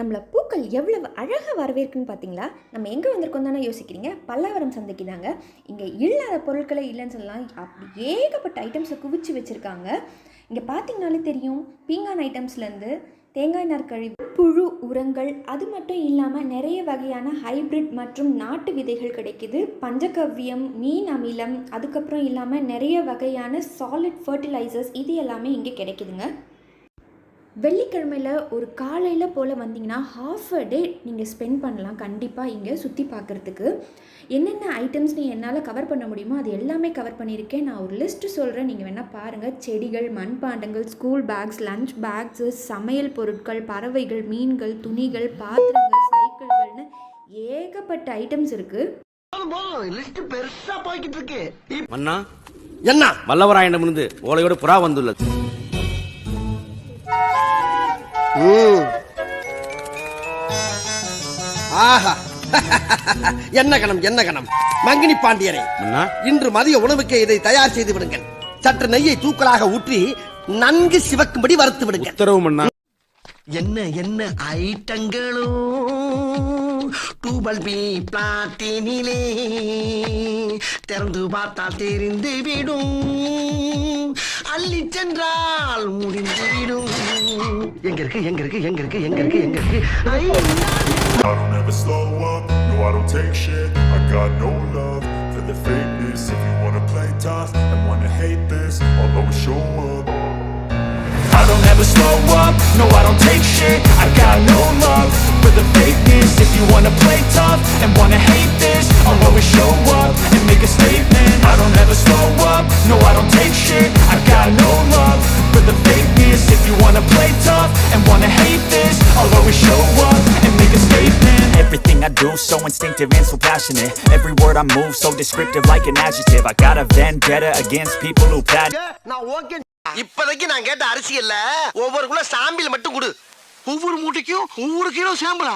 நம்மள பூக்கள் எவ்வளவு அழகாக வரவேற்குன்னு பார்த்தீங்களா? நம்ம எங்கே வந்திருக்கோம் தானே யோசிக்கிறீங்க? பல்லாவரம் சந்தைக்கு தாங்க. இங்கே இல்லாத பொருட்களே இல்லைன்னு சொல்லலாம். அப்படி ஏகப்பட்ட ஐட்டம்ஸை குவிச்சு வச்சுருக்காங்க. இங்கே பார்த்தீங்கனாலே தெரியும், பீங்கான் ஐட்டம்ஸ்லேருந்து தேங்காய் நார்க்கழிவு, புழு உரங்கள், அது மட்டும் இல்லாமல் நிறைய வகையான ஹைப்ரிட் மற்றும் நாட்டு விதைகள் கிடைக்கிது. பஞ்சகவ்யம், மீன் அமிலம், அதுக்கப்புறம் இல்லாமல் நிறைய வகையான சாலிட் ஃபர்டிலைசர்ஸ், இது எல்லாமே இங்கே கிடைக்குதுங்க. வெள்ளிக்கிழமையில் ஒரு காலையில் போல் வந்தீங்கன்னா ஹாஃப் அ டே நீங்கள் ஸ்பெண்ட் பண்ணலாம் கண்டிப்பாக இங்கே சுற்றி பார்க்குறதுக்கு. என்னென்ன ஐட்டம்ஸ்னு என்னால் கவர் பண்ண முடியுமோ அது எல்லாமே கவர் பண்ணியிருக்கேன். நான் ஒரு லிஸ்ட்டு சொல்கிறேன், நீங்கள் வேணால் பாருங்கள். செடிகள், மண்பாண்டங்கள், ஸ்கூல் பேக்ஸ், லஞ்ச் பேக்ஸு, சமையல் பொருட்கள், பறவைகள், மீன்கள், துணிகள், பாத்திரங்கள், சைக்கிள்கள்னு ஏகப்பட்ட ஐட்டம்ஸ் இருக்குது. என்ன வல்லவராயனிடமிருந்து ஓலையோடு புறா வந்துள்ளது. ஆஹா, என்ன கணம் என்ன கணம். மங்கினி பாண்டியரே, இன்று மதிய உணவுக்கு இதை தயார் செய்து விடுங்கள். சற்று நெய்யை தூக்கலாக ஊற்றி நன்கு சிவக்கும்படி வறுத்து விடுங்கள். உத்தரவு மன்னா. என்ன என்ன ஐட்டங்களும் டூபல் பி பிளாட்டினிலே திறந்து பார்த்தால் தெரிந்து விடும், அள்ளி சென்றால் முடிந்து விடும். எங்க இருக்கு எங்க இருக்கு எங்க இருக்கு எங்க இருக்கு எங்க இருக்கு. I don't ever slow up, no I don't take shit. I got no love for the fakeness. If you wanna play tough and wanna hate this, I'll always show up. I don't ever slow up, no I don't take shit. I got no love for the fakeness. If you wanna play tough and wanna hate this, I'll always show up and make a statement. I don't ever slow up, no I don't take shit. I got no love for the fakeness. If you wanna play tough and wanna hate this, I'll always show up and make a statement. Everything I do so instinctive and so passionate. Every word I move so descriptive like an adjective. I got a vendetta against people who bad. இப்போதைக்கு நான் கேட்ட அரசியல்ல ஒவ்வொரு kilo sample மட்டும் கொடு. ஒவ்வொரு மூட்டைக்கும் ஒவ்வொரு kilo சாம்பிளா.